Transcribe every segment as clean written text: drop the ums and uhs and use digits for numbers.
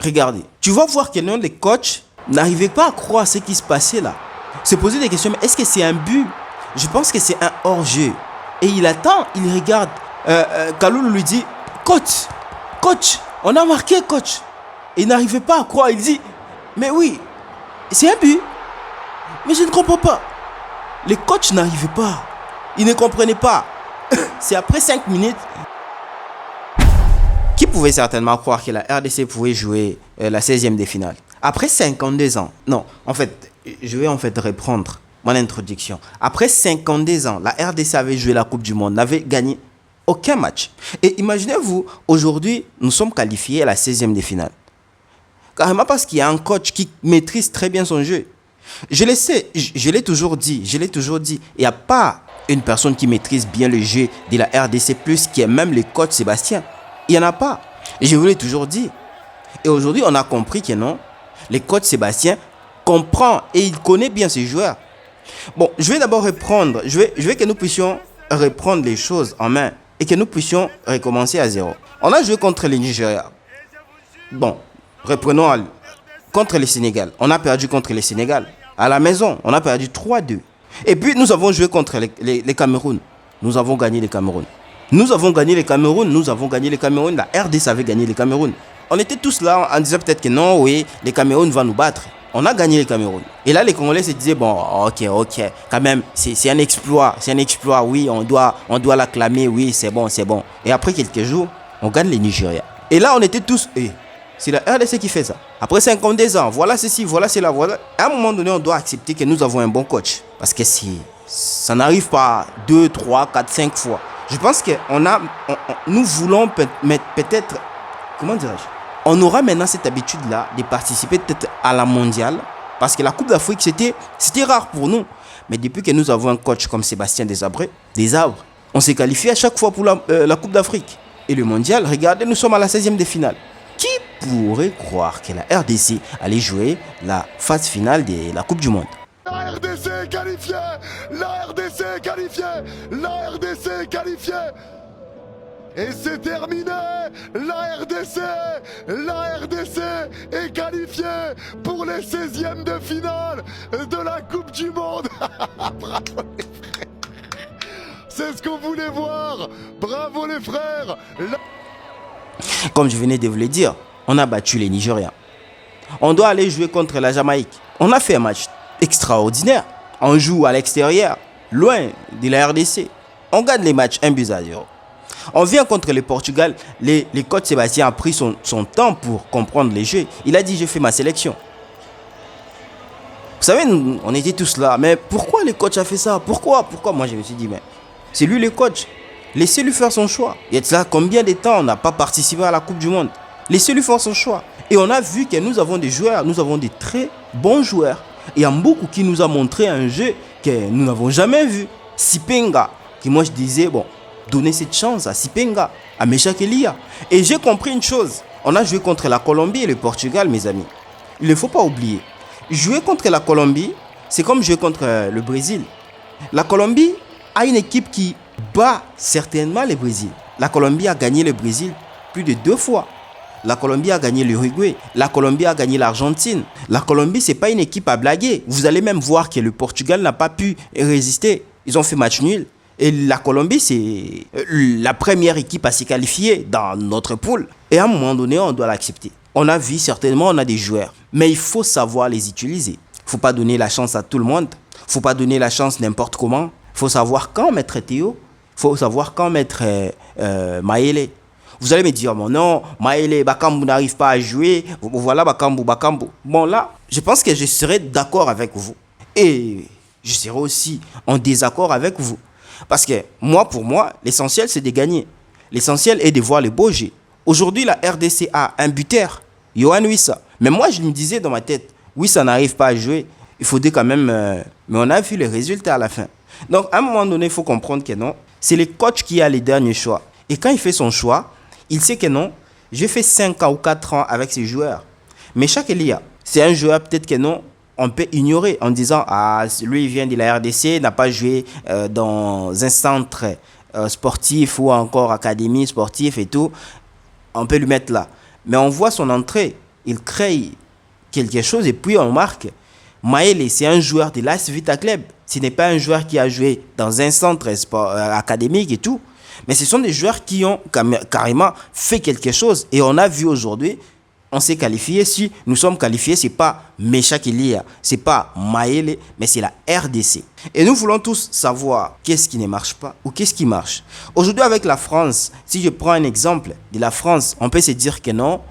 Regardez, tu vas voir que non, les coachs n'arrivaient pas à croire ce qui se passait là. Se poser des questions, mais est-ce que c'est un but? Je pense que c'est un hors-jeu. Et il attend, il regarde. Kalulu lui dit, coach, on a marqué, coach. Il n'arrivait pas à croire, il dit, mais oui, c'est un but. Mais je ne comprends pas. Les coachs n'arrivaient pas. Ils ne comprenaient pas. C'est après 5 minutes. Qui pouvait certainement croire que la RDC pouvait jouer la 16e de finale? Après 52 ans. Non, en fait, je vais reprendre mon introduction. Après 52 ans, la RDC avait joué la Coupe du Monde, n'avait gagné aucun match. Et imaginez-vous, aujourd'hui, nous sommes qualifiés à la 16e de finale. Carrément parce qu'il y a un coach qui maîtrise très bien son jeu. Je le sais, je l'ai toujours dit. Il n'y a pas une personne qui maîtrise bien le jeu de la RDC+, qui est même le coach Sébastien. Il n'y en a pas. Et je vous l'ai toujours dit. Et aujourd'hui, on a compris que non, le coach Sébastien comprend et il connaît bien ses joueurs. Bon, je vais d'abord reprendre. Je vais que nous puissions reprendre les choses en main et que nous puissions recommencer à zéro. On a joué contre le Nigeria. Bon, reprenons contre le Sénégal. On a perdu contre le Sénégal. À la maison, on a perdu 3-2. Et puis, nous avons joué contre les Cameroun. Nous avons gagné les Cameroun. La RDC avait gagné les Cameroun. On était tous là en disant peut-être que non, oui, les Cameroun vont nous battre. On a gagné les Cameroun. Et là, les Congolais se disaient, bon, ok, quand même, c'est un exploit, oui, on doit l'acclamer, oui, c'est bon. Et après quelques jours, on gagne les Nigeria. Et là, on était tous, c'est la RDC qui fait ça. Après 52 ans, voilà ceci, voilà cela, voilà. À un moment donné, on doit accepter que nous avons un bon coach. Parce que ça n'arrive pas 2, 3, 4, 5 fois. Je pense que nous voulons peut-être, comment dirais-je, on aura maintenant cette habitude-là de participer peut-être à la mondiale. Parce que la Coupe d'Afrique, c'était rare pour nous. Mais depuis que nous avons un coach comme Sébastien Desabre, on s'est qualifié à chaque fois pour la Coupe d'Afrique. Et le mondial, regardez, nous sommes à la 16e de finale. Qui pourrait croire que la RDC allait jouer la phase finale de la Coupe du Monde? La RDC est qualifiée. Et c'est terminé. La RDC est qualifiée pour les 16e de finale de la Coupe du Monde. Bravo les frères. C'est ce qu'on voulait voir. Bravo les frères. Comme je venais de vous le dire, on a battu les Nigériens. On doit aller jouer contre la Jamaïque. On a fait un match extraordinaire. On joue à l'extérieur, loin de la RDC. On gagne les matchs 1-0. On vient contre le Portugal. Le coach Sébastien a pris son temps pour comprendre les jeux. Il a dit, je fais ma sélection. Vous savez, on était tous là. Mais pourquoi le coach a fait ça? Pourquoi? Moi, je me suis dit, mais c'est lui le coach. Laissez-lui faire son choix. Il y a là combien de temps on n'a pas participé à la Coupe du Monde? Laissez-lui faire son choix. Et on a vu que nous avons des joueurs, nous avons des très bons joueurs. Et Mboukou qui nous a montré un jeu que nous n'avons jamais vu. Sipenga, qui moi je disais, bon, donnez cette chance à Sipenga, à Meshak Elia. Et j'ai compris une chose. On a joué contre la Colombie et le Portugal, mes amis. Il ne faut pas oublier. Jouer contre la Colombie, c'est comme jouer contre le Brésil. La Colombie a une équipe qui bat certainement le Brésil. La Colombie a gagné le Brésil plus de 2 fois. La Colombie a gagné l'Uruguay. La Colombie a gagné l'Argentine. La Colombie, ce n'est pas une équipe à blaguer. Vous allez même voir que le Portugal n'a pas pu résister. Ils ont fait match nul. Et la Colombie, c'est la première équipe à se qualifier dans notre poule. Et à un moment donné, on doit l'accepter. On a vu, certainement, on a des joueurs. Mais il faut savoir les utiliser. Il ne faut pas donner la chance à tout le monde. Il ne faut pas donner la chance n'importe comment. Il faut savoir quand mettre Théo. Il faut savoir quand mettre Maëlé. Vous allez me dire, bon non, Maëlé, Bakambu n'arrive pas à jouer. Voilà, Bakambu. Bon là, je pense que je serai d'accord avec vous. Et je serai aussi en désaccord avec vous. Parce que pour moi, l'essentiel c'est de gagner. L'essentiel est de voir les beaux jeux. Aujourd'hui, la RDC a un buteur, Yohan Wissa. Mais moi, je me disais dans ma tête, Wissa n'arrive pas à jouer. Il faudrait quand même... mais on a vu les résultats à la fin. Donc, à un moment donné, il faut comprendre que non, c'est le coach qui a les derniers choix. Et quand il fait son choix, il sait que non, j'ai fait 5 ans ou 4 ans avec ces joueurs. Mais chaque Elia, c'est un joueur peut-être que non, on peut ignorer en disant, ah, lui, il vient de la RDC, n'a pas joué dans un centre sportif ou encore académie sportive et tout. On peut lui mettre là. Mais on voit son entrée. il crée quelque chose et puis on marque. Maël, c'est un joueur de l'AS Vita Club. Ce n'est pas un joueur qui a joué dans un centre académique et tout. Mais ce sont des joueurs qui ont carrément fait quelque chose. Et on a vu aujourd'hui, on s'est qualifié. Si nous sommes qualifiés, ce n'est pas Meshak Elia, ce n'est pas Maël, mais c'est la RDC. Et nous voulons tous savoir qu'est-ce qui ne marche pas ou qu'est-ce qui marche. Aujourd'hui avec la France, si je prends un exemple de la France, on peut se dire que non,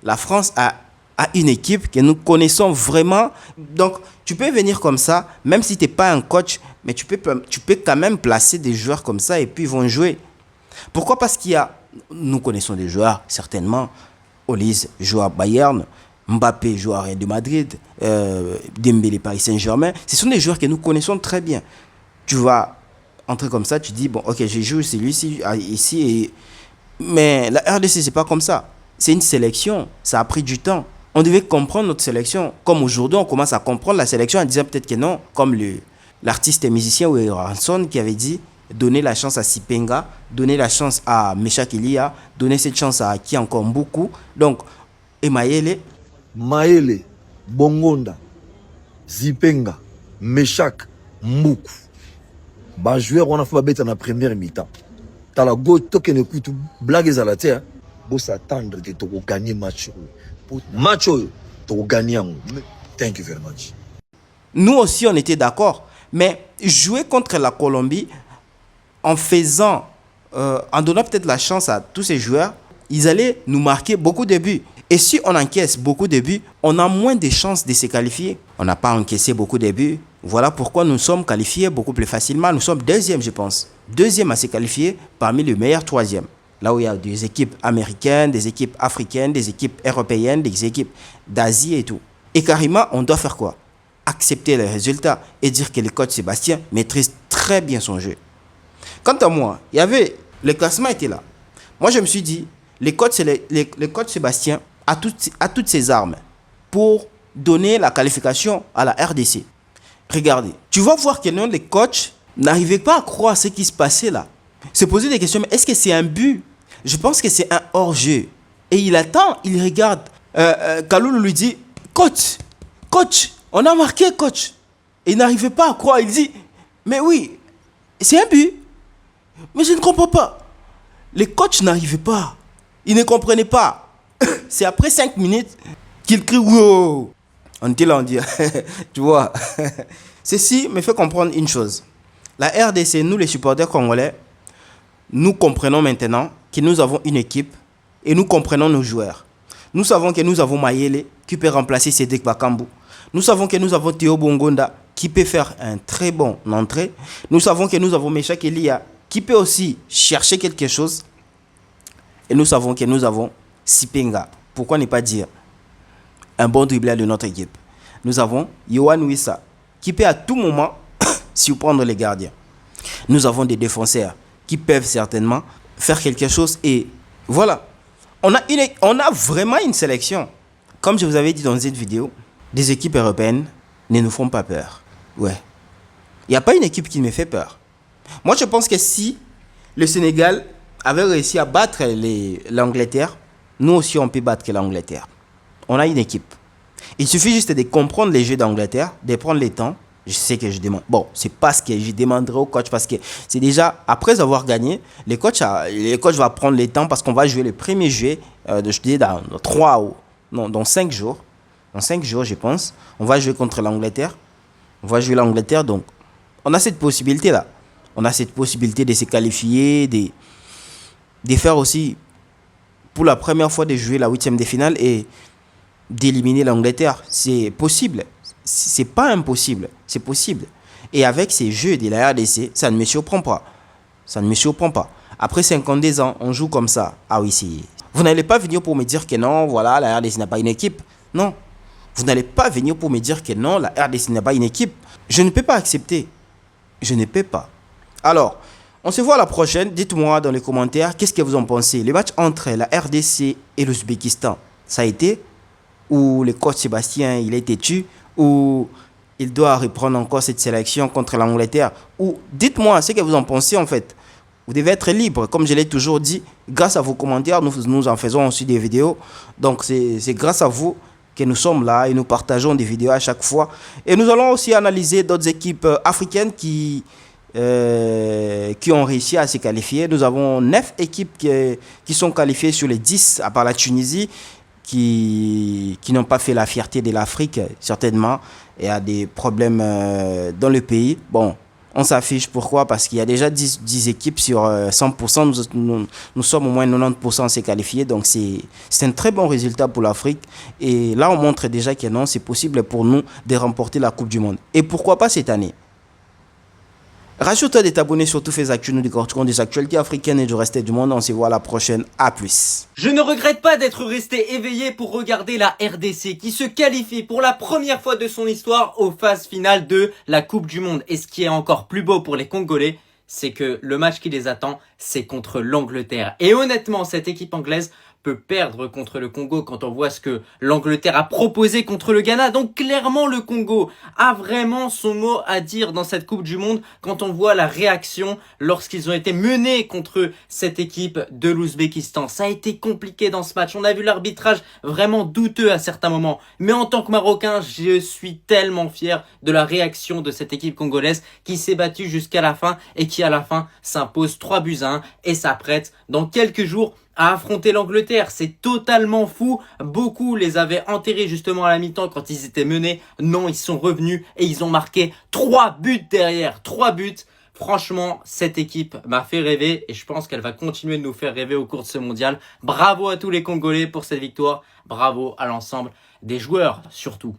la France a une équipe que nous connaissons vraiment. Donc, tu peux venir comme ça, même si tu n'es pas un coach, mais tu peux quand même placer des joueurs comme ça et puis ils vont jouer. Pourquoi? Parce nous connaissons des joueurs, certainement. Olise joue à Bayern, Mbappé joue à Real de Madrid, Dembélé Paris Saint-Germain. Ce sont des joueurs que nous connaissons très bien. Tu vas entrer comme ça, tu dis, bon, ok, j'ai joué celui-ci, ici. Mais la RDC, c'est pas comme ça. C'est une sélection, ça a pris du temps. On devait comprendre notre sélection. Comme aujourd'hui, on commence à comprendre la sélection en disant peut-être que non. Comme l'artiste et musicien Will Ranson qui avait dit donner la chance à Sipenga, donner la chance à Meshak Elia, donner cette chance à qui encore beaucoup. Donc, et Maël, Bongonda, Zipenga, Meshak, Mboukou. Bah, joueur, on a fait bête en la première mi-temps. T'as la go, token écoute, blague à la terre. Faut s'attendre que tu gagner match. Match, tu gagner. Thank you very much. Nous aussi, on était d'accord. Mais jouer contre la Colombie, en donnant peut-être la chance à tous ces joueurs, ils allaient nous marquer beaucoup de buts. Et si on encaisse beaucoup de buts, on a moins de chances de se qualifier. On n'a pas encaissé beaucoup de buts. Voilà pourquoi nous sommes qualifiés beaucoup plus facilement. Nous sommes deuxième, je pense. Deuxième à se qualifier parmi les meilleurs troisièmes. Là où il y a des équipes américaines, des équipes africaines, des équipes européennes, des équipes d'Asie et tout. Et carrément, on doit faire quoi? Accepter les résultats et dire que le coach Sébastien maîtrise très bien son jeu. Quant à moi, le classement était là. Moi, je me suis dit, le coach Sébastien a toutes ses armes pour donner la qualification à la RDC. Regardez, tu vas voir que les coachs n'arrivaient pas à croire ce qui se passait là. Se poser des questions, mais est-ce que c'est un but? Je pense que c'est un hors-jeu. Et il attend, il regarde. Kaloulou lui dit, coach, on a marqué, coach. Et il n'arrivait pas à croire. Il dit, mais oui, c'est un but. Mais je ne comprends pas. Les coachs n'arrivaient pas. Ils ne comprenaient pas. C'est après 5 minutes qu'il crie, wow. On était là, on dit, tu vois. Ceci me fait comprendre une chose. La RDC, nous les supporters congolais, nous comprenons maintenant que nous avons une équipe et nous comprenons nos joueurs. Nous savons que nous avons Maël qui peut remplacer Cédric Bakambu. Nous savons que nous avons Théo Bongonda qui peut faire un très bon entrée. Nous savons que nous avons Meshak Elia qui peut aussi chercher quelque chose. Et nous savons que nous avons Sipenga. Pourquoi ne pas dire un bon dribbleur de notre équipe? Nous avons Yohan Wissa qui peut à tout moment surprendre les gardiens. Nous avons des défenseurs qui peuvent certainement faire quelque chose. Et voilà, on a vraiment une sélection. Comme je vous avais dit dans cette vidéo, des équipes européennes ne nous font pas peur. Ouais. Il n'y a pas une équipe qui me fait peur. Moi, je pense que si le Sénégal avait réussi à battre l'Angleterre, nous aussi, on peut battre l'Angleterre. On a une équipe. Il suffit juste de comprendre les jeux d'Angleterre, de prendre le temps. Je sais que je demande. Bon, c'est pas ce que je demanderai au coach parce que c'est déjà après avoir gagné, le coach va prendre le temps parce qu'on va jouer le premier jeu dans 5 jours. Dans 5 jours, je pense. On va jouer contre l'Angleterre. On va jouer l'Angleterre. Donc, on a cette possibilité-là. On a cette possibilité de se qualifier, de faire aussi, pour la première fois, de jouer la 8e de finale et d'éliminer l'Angleterre. C'est possible. C'est pas impossible. C'est possible. Et avec ces jeux de la RDC, ça ne me surprend pas. Ça ne me surprend pas. Après 52 ans, on joue comme ça. Ah oui, c'est... Vous n'allez pas venir pour me dire que non, voilà, la RDC n'a pas une équipe. Non. Vous n'allez pas venir pour me dire que non, la RDC n'a pas une équipe. Je ne peux pas accepter. Je ne peux pas. Alors, on se voit à la prochaine. Dites-moi dans les commentaires qu'est-ce que vous en pensez. Le match entre la RDC et l'Ouzbékistan, ça a été? Ou le coach Sébastien, il a été tué? Ou il doit reprendre encore cette sélection contre l'Angleterre? Ou dites-moi ce que vous en pensez en fait. Vous devez être libre. Comme je l'ai toujours dit, grâce à vos commentaires, nous en faisons aussi des vidéos. Donc c'est grâce à vous que nous sommes là et nous partageons des vidéos à chaque fois. Et nous allons aussi analyser d'autres équipes africaines qui ont réussi à se qualifier. Nous avons 9 équipes qui sont qualifiées sur les 10, à part la Tunisie, qui n'ont pas fait la fierté de l'Afrique, certainement. Il y a des problèmes dans le pays. Bon, on s'affiche. Pourquoi? Parce qu'il y a déjà 10 équipes sur 100%. Nous sommes au moins 90% à se qualifier. Donc, c'est un très bon résultat pour l'Afrique. Et là, on montre déjà que non, c'est possible pour nous de remporter la Coupe du Monde. Et pourquoi pas cette année? Rassure-toi de t'abonner sur tous les actus, nous décortiquons des actualités africaines et du reste du monde. On se voit à la prochaine. À plus. Je ne regrette pas d'être resté éveillé pour regarder la RDC qui se qualifie pour la première fois de son histoire aux phases finales de la Coupe du Monde. Et ce qui est encore plus beau pour les Congolais, c'est que le match qui les attend, c'est contre l'Angleterre. Et honnêtement, cette équipe anglaise peut perdre contre le Congo quand on voit ce que l'Angleterre a proposé contre le Ghana. Donc clairement, le Congo a vraiment son mot à dire dans cette Coupe du Monde quand on voit la réaction lorsqu'ils ont été menés contre cette équipe de l'Ouzbékistan. Ça a été compliqué dans ce match. On a vu l'arbitrage vraiment douteux à certains moments. Mais en tant que Marocain, je suis tellement fier de la réaction de cette équipe congolaise qui s'est battue jusqu'à la fin et qui à la fin s'impose 3-1 et s'apprête dans quelques jours à affronter l'Angleterre. C'est totalement fou. Beaucoup les avaient enterrés justement à la mi-temps quand ils étaient menés. Non, ils sont revenus et ils ont marqué 3 buts derrière. 3 buts. Franchement, cette équipe m'a fait rêver et je pense qu'elle va continuer de nous faire rêver au cours de ce mondial. Bravo à tous les Congolais pour cette victoire. Bravo à l'ensemble des joueurs surtout.